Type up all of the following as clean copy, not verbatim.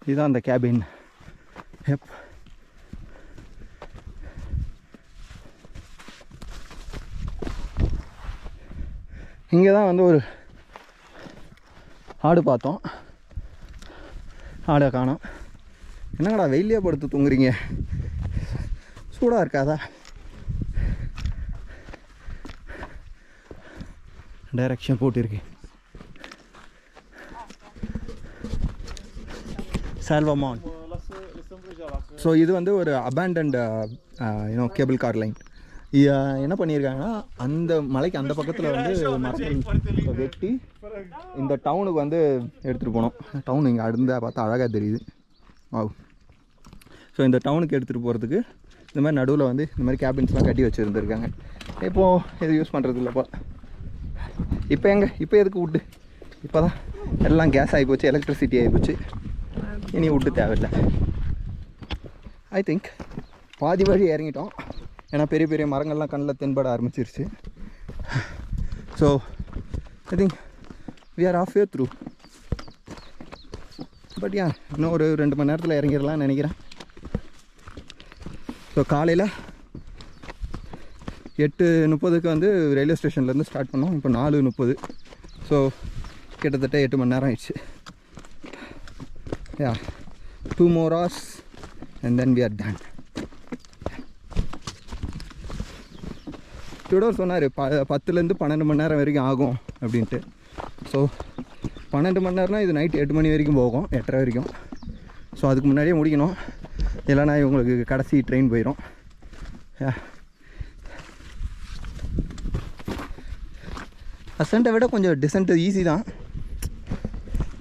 இதுதான் அந்த கேபின். ஹெப் இங்கே தான் வந்து ஒரு ஆடு பார்த்தோம். ஆடை காணோம். என்னங்கடா வெயிலே படுத்து தூங்குறீங்க, சூடாக இருக்காதா? டைரக்ஷன் போட்டிருக்கு. சால்வமான். ஸோ இது வந்து ஒரு அபேண்டன்ட் கேபிள் கார் லைன். என்ன பண்ணியிருக்காங்கன்னா, அந்த மலைக்கு அந்த பக்கத்தில் வந்து மரங்கள் வெட்டி இந்த டவுனுக்கு வந்து எடுத்துகிட்டு போனோம். டவுன் இங்கே அடுந்தா பார்த்தா அழகாக தெரியுது. ஸோ இந்த டவுனுக்கு எடுத்துகிட்டு போகிறதுக்கு இந்த மாதிரி நடுவில் வந்து இந்த மாதிரி கேபின்ஸ்லாம் கட்டி வச்சுருந்துருக்காங்க. இப்போது இது யூஸ் பண்ணுறது இல்லைப்பா. இப்போ எதுக்கு வுட்டு? இப்போ தான் எல்லாம் கேஸ் ஆகிப்போச்சு, எலக்ட்ரிசிட்டி ஆகிப்போச்சு. இனி வுட்டு தேவையில்லை. ஐ திங்க் பாதி வழி இறங்கிட்டோம். ஏன்னா பெரிய பெரிய மரங்கள்லாம் கண்ணில் தென்பட ஆரம்பிச்சிருச்சு. So I think we are halfway through. But இன்னும் ஒரு 2 மணி நேரத்தில் இறங்கிடலாம்னு நினைக்கிறேன். ஸோ காலையில் 8:30க்கு வந்து ரயில்வே ஸ்டேஷன்லேருந்து ஸ்டார்ட் பண்ணோம். இப்போ 4:30. ஸோ கிட்டத்தட்ட 8 மணி நேரம் ஆயிடுச்சு. 2 more hours and then we are done. டூடோர் சொன்னார் 10லேருந்து 12 மணி நேரம் வரைக்கும் ஆகும் அப்படின்ட்டு. ஸோ 12 மணி நேரம்னா இது நைட் 8 மணி வரைக்கும் போகும், 8:30 வரைக்கும். ஸோ அதுக்கு முன்னாடியே முடிக்கணும், இல்லைனா இவங்களுக்கு கடைசி ட்ரெயின் போயிடும். அசென்ட்டை விட கொஞ்சம் டிசென்ட் ஈஸி தான்.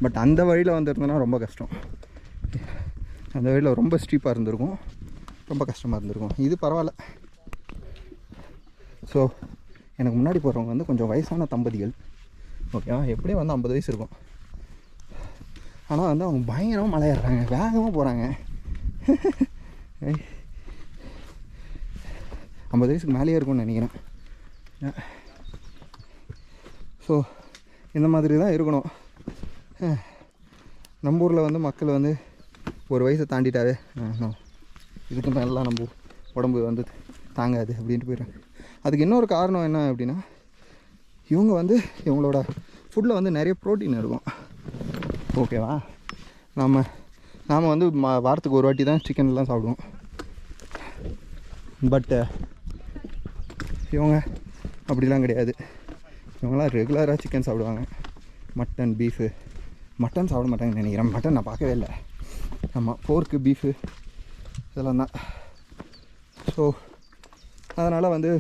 பட் அந்த வழியில் வந்துருந்தோன்னா ரொம்ப கஷ்டம். அந்த வழியில் ரொம்ப ஸ்டீப்பாக இருந்திருக்கும், ரொம்ப கஷ்டமாக இருந்திருக்கும். இது பரவாயில்ல. ஸோ எனக்கு முன்னாடி போகிறவங்க வந்து கொஞ்சம் வயசான தம்பதிகள். ஓகேவா, எப்படியும் வந்து 50 வயசு இருக்கும். ஆனால் வந்து அவங்க பயங்கரமாக மலை ஏறுறாங்க, வேகமாக போகிறாங்க. 50 வயசுக்கு மேலேயே இருக்கும்னு நினைக்கிறேன். ஸோ இந்த மாதிரி தான் இருக்கணும். நம்ம ஊரில் வந்து மக்கள் வந்து ஒரு வயசை தாண்டிட்டாவே இதுக்கு மேலாம் நம்ம உடம்பு வந்து தாங்காது அப்படின்ட்டு போயிடுறாங்க. அதுக்கு இன்னொரு காரணம் என்ன அப்படின்னா, இவங்க வந்து இவங்களோட ஃபுட்டில் வந்து நிறைய ப்ரோட்டீன் இருக்கும். ஓகேவா, நாம் வந்து வாரத்துக்கு ஒரு வாட்டி தான் சிக்கன்லாம் சாப்பிடுவோம். பட்டு இவங்க அப்படிலாம் கிடையாது. இவங்களாம் ரெகுலராக சிக்கன் சாப்பிடுவாங்க. Mutton, beef. மட்டன் சாப்பிட மாட்டாங்கன்னு நினைக்கிறேன். மட்டன் நான் பார்க்கவே இல்லை. ஆமாம், போர்க்கு, பீஃபு இதெல்லாம் தான். ஸோ அதனால் வந்து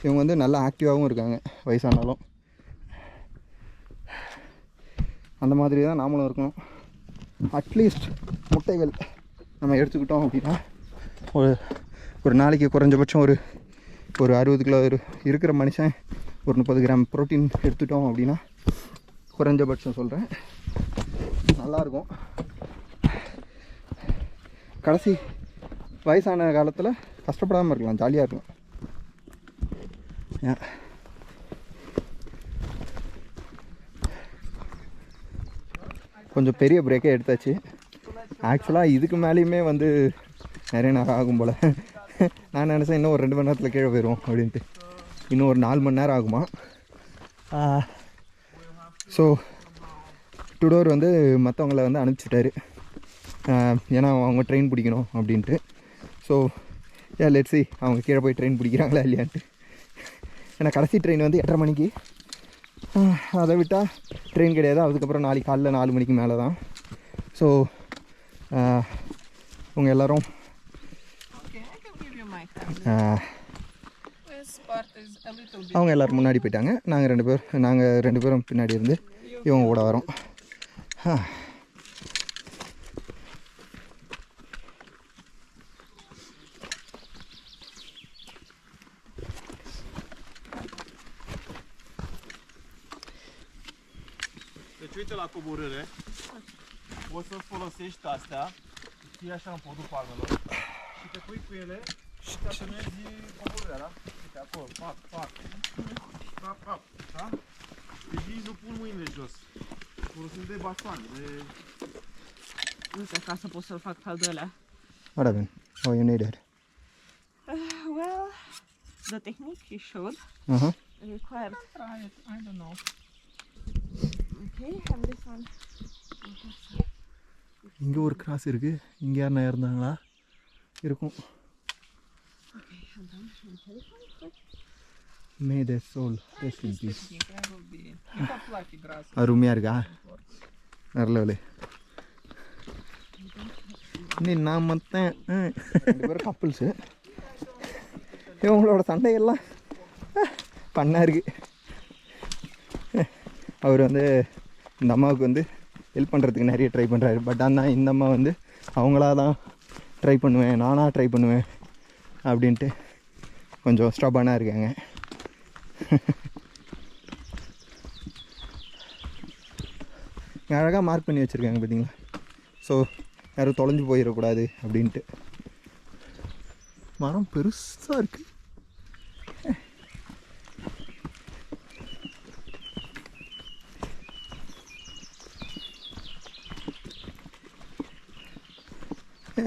இவங்க வந்து நல்லா ஆக்டிவாகவும் இருக்காங்க வயசானாலும். அந்த மாதிரி தான் நாமளும் இருக்கணும். அட்லீஸ்ட் முட்டைகள் நம்ம எடுத்துக்கிட்டோம் அப்படின்னா ஒரு நாளைக்கு குறைஞ்சபட்சம் ஒரு 60 கிலோ இருக்கிற மனுஷன் ஒரு 30 கிராம் ப்ரோட்டீன் எடுத்துட்டோம் அப்படின்னா, குறைஞ்சபட்சம் சொல்கிறேன், நல்லாயிருக்கும். கடைசி வயசான காலத்தில் கஷ்டப்படாமல் இருக்கலாம், ஜாலியாக இருக்கலாம். கொஞ்சம் பெரிய பிரேக்கே எடுத்தாச்சு. ஆக்சுவலாக இதுக்கு மேலேயுமே வந்து நிறைய நேரம் ஆகும் போல். நான் நினச்சேன் இன்னும் ஒரு 2 மணி நேரத்தில் கீழே போயிடுவோம் அப்படின்ட்டு. இன்னும் ஒரு 4 மணி நேரம் ஆகுமா. ஸோ டுடோர் வந்து மற்றவங்கள வந்து அனுப்பிச்சிட்டாரு, ஏன்னா அவங்க ட்ரெயின் பிடிக்கணும் அப்படின்ட்டு. ஸோ லெட்ஸ் see அவங்க கீழே போய் ட்ரெயின் பிடிக்கிறாங்களா இல்லையான்ட்டு. ஏன்னா கடைசி ட்ரெயின் வந்து 8:30 மணிக்கு. அதை விட்டால் ட்ரெயின் கிடையாது. அதுக்கப்புறம் நாளைக்கு காலைல 4 மணிக்கு மேலே தான். ஸோ உங்கள் எல்லோரும் அவங்க எல்லோரும் முன்னாடி போயிட்டாங்க. நாங்கள் ரெண்டு பேரும் பின்னாடி இருந்து இவங்க கூட வரோம். Deci uite la coborâre, poți să folosești astea, fie așa în podul palmelor și te pui cu ele și te atunezi coborârea, da? Uite acolo, pac, pac, pac, pac, da? Deci nici nu pun mâinile jos, folosim de baston, de... Nu știu ca să pot să-l fac pe al doilea. What happened? Oh, you need it. Well, the technique he showed Uh-huh. required. Try it, I don't know. Okay, and this one. இங்கே ஒரு cross இருக்குது. இங்கே யாருன்னா இருந்தாங்களா இருக்கும். Okay, and then this one. May their soul rest in peace. That will be... Not like a grass. அருமையாக இருக்கா? வேறு லெவலு. நீ நான் மற்றேன் 2 பேரும் கப்புள்ஸு. இவங்களோட சண்டைகள்லாம் பண்ணா இருக்கு. அவர் வந்து இந்த அம்மாவுக்கு வந்து ஹெல்ப் பண்ணுறதுக்கு நிறைய ட்ரை பண்ணுறாரு. பட் ஆனால் இந்த அம்மா வந்து அவங்களா தான் ட்ரை பண்ணுவேன், நானாக ட்ரை பண்ணுவேன் அப்படின்ட்டு கொஞ்சம் ஸ்டபானாக இருக்காங்க. அழகாக மார்க் பண்ணி வச்சுருக்காங்க பார்த்தீங்களா? ஸோ யாரும் தொலைஞ்சு போயிடக்கூடாது அப்படின்ட்டு. மரம் பெருசாக இருக்குது.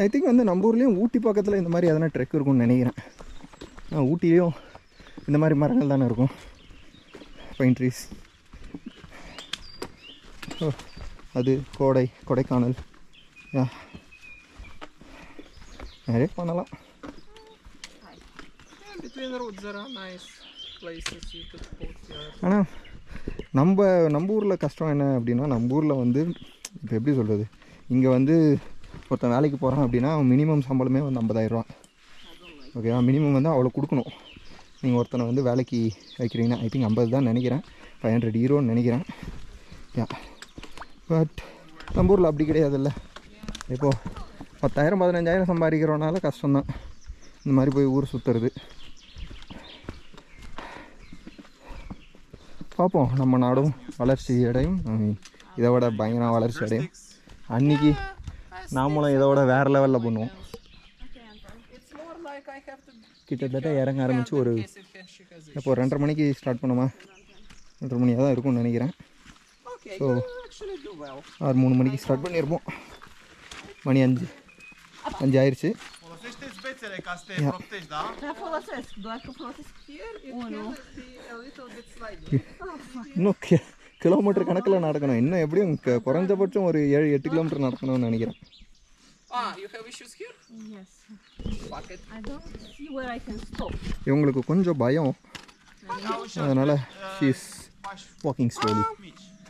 ஐ திங்க் வந்து நம்ம ஊர்லேயும் ஊட்டி பக்கத்தில் இந்த மாதிரி எதனா ட்ரெக் இருக்கும்னு நினைக்கிறேன். ஊட்டிலையும் இந்த மாதிரி மரங்கள் தானே இருக்கும், பைன் ட்ரீஸ். ஓ அது கொடைக்கானல் நிறைய பண்ணலாம். Between roads there are nice places you could put your... ஆனால் நம்ம ஊரில் கஷ்டம் என்ன அப்படின்னா, நம்ம ஊரில் வந்து இப்போ எப்படி சொல்கிறது, இங்கே வந்து ஒருத்தன் வேலைக்கு போகிறான் அப்படின்னா அவன் மினிமம் சம்பளமே வந்து 50,000 ரூபா. ஓகேவா? மினிமம் வந்து அவ்வளோ கொடுக்கணும். நீங்கள் ஒருத்தனை வந்து வேலைக்கு வைக்கிறீங்கன்னா ஐ திங்க் 50 தான் நினைக்கிறேன், 500 ஈரோன்னு நினைக்கிறேன். பட் நம்ம ஊரில் அப்படி கிடையாதுல்ல. இப்போது 10,000 15,000 சம்பாதிக்கிறோனால கஷ்டம்தான் இந்த மாதிரி போய் ஊர் சுற்றுறது. பார்ப்போம், நம்ம நாடும் வளர்ச்சி அடையும், இதை விட பயங்கர வளர்ச்சி அடையும். அன்றைக்கி நாமளும் இதை விட வேறு லெவலில் பண்ணுவோம். கிட்டத்தட்ட இறங்க ஆரம்பித்து ஒரு இப்போ 2:30 மணிக்கு ஸ்டார்ட் பண்ணுமா, 2:30 மணியாக தான் இருக்கும்னு நினைக்கிறேன். ஸோ 3 மணிக்கு ஸ்டார்ட் பண்ணியிருப்போம். மணி 5 ஆயிடுச்சு. Folosește spețele ca să te protegi, da? Da, folosesc, doar că folosesc unul. இன்னும் கிலோமீட்டர் கணக்கில் நடக்கணும். இன்னும் எப்படியும் குறைஞ்சபட்சம் ஒரு 7-8 கிலோமீட்டர் நடக்கணும்னு நினைக்கிறேன். You have issues here? Yes. Fuck it. I don't see where I can stop. இவங்களுக்கு கொஞ்சம் பயம், அதனால் she is walking slowly.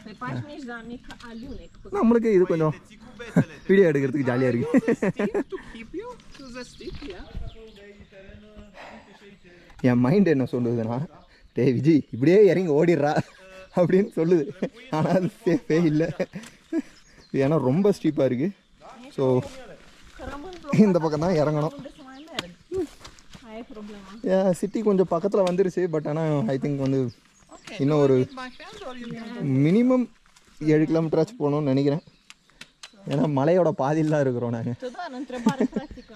Pe pași mici, dar mic aliunec. நம்மளுக்கு இது கொஞ்சம் Te ții cu bețele. Video எடுக்கிறதுக்கு ஜாலியாக இருக்குது. Stick to keep you to the stick, yeah? N mind என்ன சொல்லுதுன்னா, டேய் விஜி இப்படியே இறங்கி ஓடிடுறா அப்படின்னு சொல்லுது. ஆனால் அது சேஃபே இல்லை, ஏன்னா ரொம்ப ஸ்டீப்பாக இருக்குது. ஸோ இந்த பக்கம் தான் இறங்கணும். Unde să mai merg? Aia e problema. ஏன் சிட்டி கொஞ்சம் பக்கத்தில் வந்துருச்சு. பட் ஆனால் ஐ திங்க் வந்து Okay. இன்னும் ஒரு My hand or you can... minimum 7 கிலோமீட்டராச்சும் போகணும்னு நினைக்கிறேன். ஏன்னா மலையோட பாதியில் தான் இருக்கிறோம் நாங்கள். Te doar întrebare practică.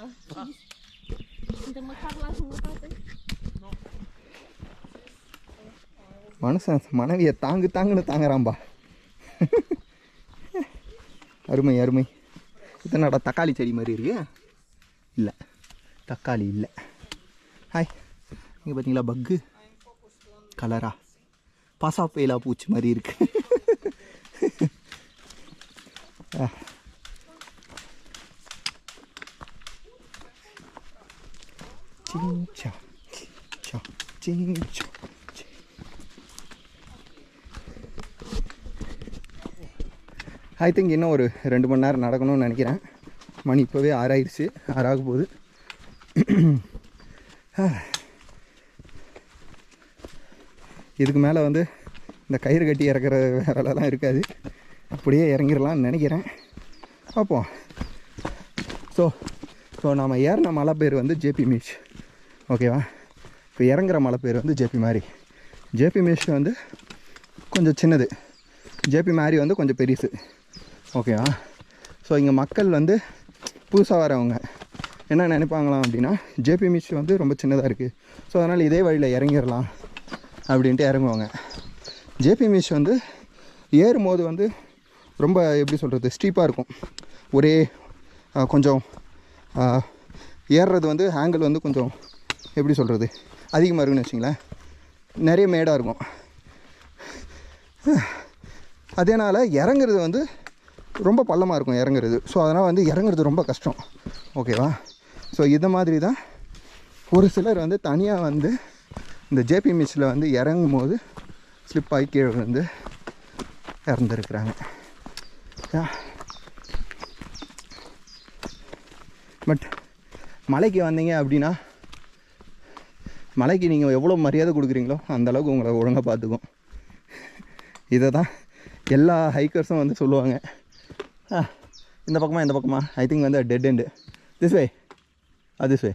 Suntem măcar la jumătate? மனுஷன் மனைவியை தாங்குன்னு தாங்குறான்பா. அருமை அருமை. இதனோட தக்காளி செடி மாதிரி இருக்கு. இல்லை தக்காளி இல்லை. ஹாய், இங்கே பார்த்தீங்களா பக்கு கலரா பாசாப்பையிலா பூச்சி மாதிரி இருக்கு. சிஞ்சா சிஞ்சா சிஞ்சா. ஐ திங்க் இன்னும் ஒரு 2 மணி நேரம் நடக்கணும்னு நினைக்கிறேன். மணி இப்போவே 6 ஆயிடுச்சு, 6 ஆக போகுது. இதுக்கு மேலே வந்து இந்த கயிறு கட்டி இறக்குற வேலைலாம் இருக்காது, அப்படியே இறங்கிடலான்னு நினைக்கிறேன். பார்ப்போம். ஸோ நம்ம ஏறின மலை பேர் வந்து ஜேபி மீஷ். ஓகேவா? இப்போ இறங்குற மலை பேர் வந்து ஜேபி மாரி. ஜேபி மீஷ் வந்து கொஞ்சம் சின்னது, ஜேபி மாரி வந்து கொஞ்சம் பெருசு. ஓகேவா? ஸோ இங்கே மக்கள் வந்து புதுசாக வரவங்க என்ன நினைப்பாங்களாம் அப்படின்னா, ஜேபி மீஷ் வந்து ரொம்ப சின்னதாக இருக்குது, ஸோ அதனால் இதே வழியில் இறங்கிடலாம் அப்படின்ட்டு இறங்குவாங்க. ஜேபி மீஷ் வந்து ஏறும்போது வந்து ரொம்ப எப்படி சொல்கிறது ஸ்டீப்பாக இருக்கும். ஒரே கொஞ்சம் ஏறுறது வந்து ஆங்கிள் வந்து கொஞ்சம் எப்படி சொல்கிறது அதிகமாக இருக்குன்னு வச்சிங்களேன். நிறைய மேடாக இருக்கும். அதனால் இறங்குறது வந்து ரொம்ப பள்ளமாக இருக்கும் இறங்குறது. ஸோ அதனால் வந்து இறங்குறது ரொம்ப கஷ்டம். ஓகேவா? ஸோ இதை மாதிரி தான் ஒரு சிலர் வந்து தனியாக வந்து இந்த ஜேபி மிச்சில் வந்து இறங்கும் போது ஸ்லிப் ஆகி கீழே வந்து இறந்துருக்குறாங்க. பட் மலைக்கு வந்தீங்க அப்படின்னா மலைக்கு நீங்கள் எவ்வளோ மரியாதை கொடுக்குறீங்களோ அந்தளவுக்கு உங்களை ஒழுங்காக பார்த்துக்கும். இதை தான் எல்லா ஹைக்கர்ஸும் வந்து சொல்லுவாங்க. இந்த பக்கமா ஐ திங்க் வந்து dead end. This way this way.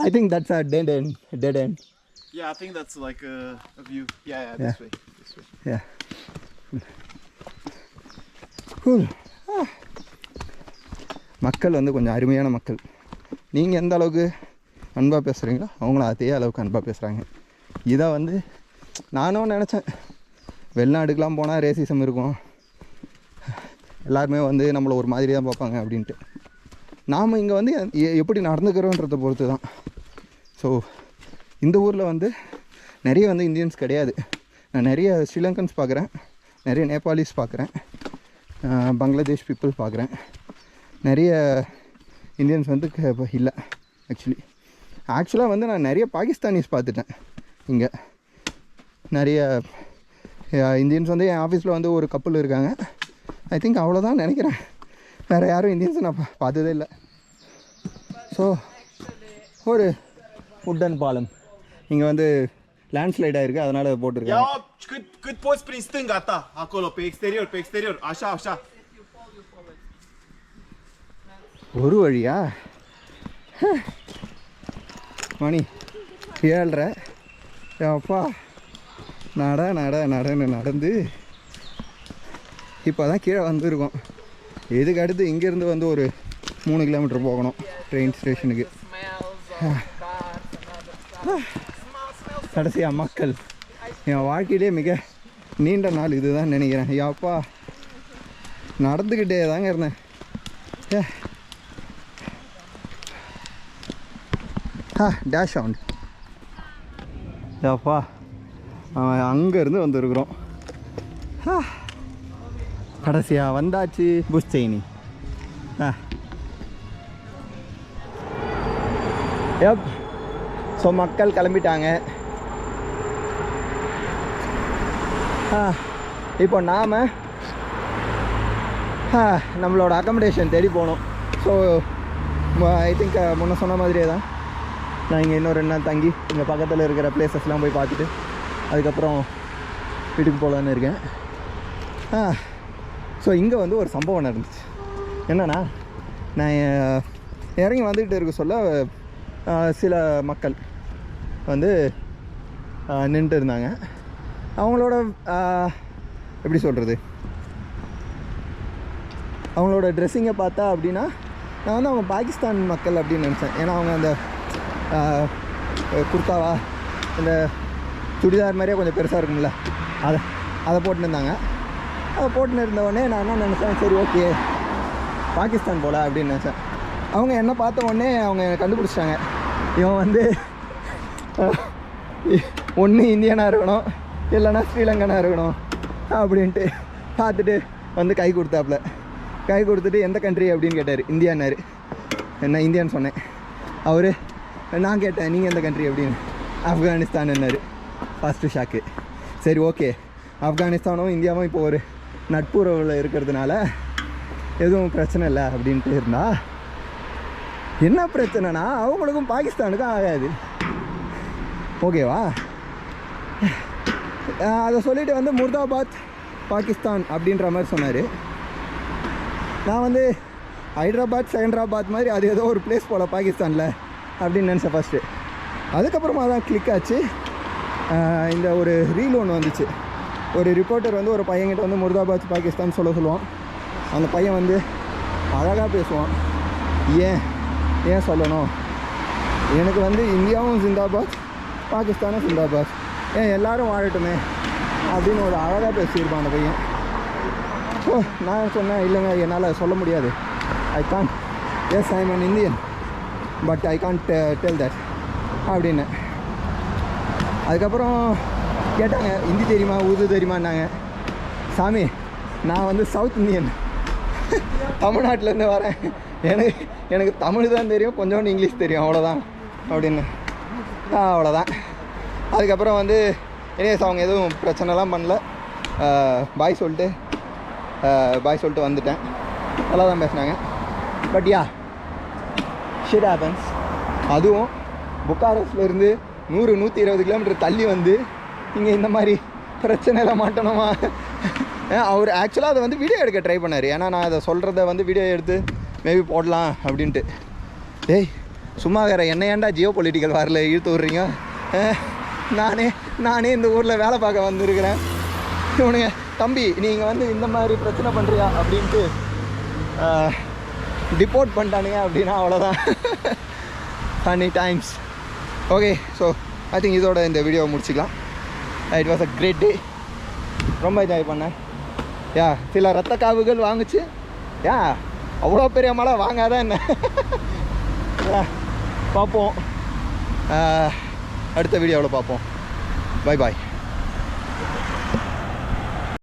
I think that's a dead end. Yeah, I think that's like a view. Yeah, this way. Yeah. Cool. மக்கள் வந்து கொஞ்சம் அருமையான மக்கள். நீங்கள் எந்த அளவுக்கு அன்பாக பேசுகிறீங்களோ அவங்களும் அதே அளவுக்கு அன்பாக பேசுகிறாங்க. இதை வந்து நானும் நினச்சேன், வெளிநாடுக்கெலாம் போனால் ரேசிசம் இருக்கும், எல்லாருமே வந்து நம்மளை ஒரு மாதிரி தான் பார்ப்பாங்க அப்படின்ட்டு. நாம் இங்கே வந்து எப்படி நடந்துக்கிறோன்றதை பொறுத்து தான். ஸோ இந்த ஊரில் வந்து நிறைய வந்து இந்தியன்ஸ் கிடையாது. நான் நிறைய ஸ்ரீலங்கன்ஸ் பார்க்குறேன், நிறைய நேபாளிஸ் பார்க்குறேன், பங்களாதேஷ் பீப்புள் பார்க்குறேன். நிறைய இந்தியன்ஸ் வந்து இல்லை. ஆக்சுவலாக வந்து நான் நிறைய பாகிஸ்தானிஸ் பார்த்துட்டேன். இங்கே நிறைய இந்தியன்ஸ் வந்து என் ஆஃபீஸில் வந்து ஒரு கப்பல் இருக்காங்க. ஐ திங்க் அவ்வளோதான் நினைக்கிறேன். வேறு யாரும் இந்தியன்ஸை நான் பார்த்ததே இல்லை. ஸோ ஒரு உட்டன் பாலம் இங்கே வந்து லேண்ட்ஸ்லைட் ஆகிருக்கு, அதனால் போட்டிருக்காங்க. Ia cât poți prin stânga ta, acolo, pe exterior, așa. ஒரு வழியா மணி 7:30. அப்பா நடந்து இப்போ தான் கீழே வந்துருக்கோம். இதுக்கு அடுத்து இங்கேருந்து வந்து ஒரு 3 கிலோமீட்டர் போகணும் ட்ரெயின் ஸ்டேஷனுக்கு. கடைசியாக மக்கள் என் வாழ்க்கையிலே மிக நீண்ட நாள் இதுதான் நினைக்கிறேன். யாப்பா நடந்துக்கிட்டே தாங்க இருந்தேன். Dash sound. யாப்பா அங்கேருந்து வந்துருக்குறோம். கடைசியாக வந்தாச்சு புஷ்சைனி. எப் ஸோ மக்கள் கிளம்பிட்டாங்க. இப்போ நாம் நம்மளோட அக்கமடேஷன் தேடி போகணும். ஸோ ஐ திங்க் முன்ன சொன்ன மாதிரியே தான் நான் இங்கே இன்னும் 2 நாள் தங்கி இங்கே பக்கத்தில் இருக்கிற பிளேசஸ்லாம் போய் பார்த்துட்டு அதுக்கப்புறம் வீட்டுக்கு போகலான்னு இருக்கேன். ஸோ இங்கே வந்து ஒரு சம்பவம் நடந்துச்சு. என்னென்னா, நான் இறங்கி வந்துக்கிட்டு இருக்க சொல்ல சில மக்கள் வந்து நின்றுட்டு இருந்தாங்க. அவங்களோட எப்படி சொல்கிறது, அவங்களோட ட்ரெஸ்ஸிங்கை பார்த்தா அப்படின்னா நான் வந்து அவங்க பாகிஸ்தான் மக்கள் அப்படின்னு நினச்சேன். ஏன்னா அவங்க அந்த குர்தாவா இந்த சுடிதார் மாதிரியே கொஞ்சம் பெருசாக இருக்கும்ல, அதை போட்டுன்னு இருந்தாங்க. அதை போட்டுன்னு இருந்தவொடனே நான் என்ன நினச்சேன், சரி ஓகே பாகிஸ்தான் போல் அப்படின்னு நினச்சேன். அவங்க என்ன பார்த்த உடனே அவங்க கண்டுபிடிச்சிட்டாங்க, இவன் வந்து ஒன்று இந்தியனாக இருக்கணும் இல்லைன்னா ஸ்ரீலங்கனாக இருக்கணும் அப்படின்ட்டு பார்த்துட்டு வந்து கை கொடுத்தாப்புல. கை கொடுத்துட்டு எந்த கண்ட்ரி அப்படின்னு கேட்டார். இந்தியான்னாரு. என்ன இந்தியான்னு சொன்னேன். அவர் நான் கேட்டேன் நீங்கள் எந்த கண்ட்ரி அப்படின்னு. ஆப்கானிஸ்தான்னாரு. First shock. சரி ஓகே, ஆப்கானிஸ்தானும் இந்தியாவும் இப்போ ஒரு நட்புறவில் இருக்கிறதுனால எதுவும் பிரச்சனை இல்லை அப்படின்ட்டு இருந்தா, என்ன பிரச்சனைனா அவங்களுக்கும் பாகிஸ்தானுக்கும் ஆகாது. ஓகேவா? அதை சொல்லிவிட்டு வந்து முர்தாபாத் பாகிஸ்தான் அப்படின்ற மாதிரி சொன்னார். நான் வந்து ஹைதராபாத் செகண்டராபாத் மாதிரி அது ஏதோ ஒரு பிளேஸ் போல் பாகிஸ்தானில் அப்படின்னு நினச்சேன் ஃபஸ்ட்டு. அதுக்கப்புறமா தான் கிளிக் ஆச்சு. இந்த ஒரு ரீல் ஒன்று வந்துச்சு. ஒரு ரிப்போர்ட்டர் வந்து ஒரு பையன்கிட்ட வந்து முர்தாபாத் பாகிஸ்தான் சொல்லுவான். அந்த பையன் வந்து அழகாக பேசுவான். ஏன் சொல்லணும், எனக்கு வந்து இந்தியாவும் ஜிந்தாபாத் பாகிஸ்தானும் ஜிந்தாபாத் ஏன் எல்லாரும் வாழட்டுமே அப்படின்னு ஒரு அழகாக பேசியிருப்பான் அந்த பையன். ஸோ நான் சொன்னேன், இல்லைங்க என்னால் சொல்ல முடியாது, I can't, as I am an Indian but I can't tell that அப்படின்னு. அதுக்கப்புறம் கேட்டாங்க, ஹிந்தி தெரியுமா உருது தெரியுமான்னாங்க. சாமி நான் வந்து சவுத் இந்தியன், தமிழ்நாட்டிலேருந்து வரேன், எனக்கு தமிழ் தான் தெரியும், கொஞ்சோண்டு இங்கிலீஷ் தெரியும், அவ்வளோதான் அப்படின்னு. அவ்வளோதான். அதுக்கப்புறம் வந்து எனிவேஸ் அவங்க எதுவும் பிரச்சனைலாம் பண்ணல, பாய் சொல்லிட்டு வந்துட்டேன். நல்லா தான் பேசினாங்க. But yeah shit happens. அதுவும் புக்காரெஸ்ட்லேருந்து 100-120 கிலோமீட்டர் தள்ளி வந்து இங்கே இந்த மாதிரி பிரச்சனையில் மாட்டணுமா? அவர் ஆக்சுவலாக அதை வந்து வீடியோ எடுக்க ட்ரை பண்ணார். ஏன்னா நான் அதை சொல்கிறத வந்து வீடியோ எடுத்து மேபி போடலாம் அப்படின்ட்டு. டேய் சும்மா வேறு என்ன ஏன்டா ஜியோ பொலிட்டிக்கல் வரல இழுத்து விட்றீங்க? நானே இந்த ஊரில் வேலை பார்க்க வந்திருக்கிறேன், இவனுங்க தம்பி நீங்கள் வந்து இந்த மாதிரி பிரச்சனை பண்ணுறியா அப்படின்ட்டு டிப்போர்ட் பண்ணிட்டானுங்க அப்படின்னா அவ்வளோதான். Funny times. Okay, so I think இதோட இந்த வீடியோவை முடிச்சிக்கலாம். It was a great day, ரொம்ப என்ஜாய் பண்ணேன். யா சில ரத்த காவுகள் வாங்குச்சு. யா அவ்வளோ பெரிய மழை வாங்காதான் என்ன. பார்ப்போம், அடுத்த வீடியோவில் பார்ப்போம். Bye bye.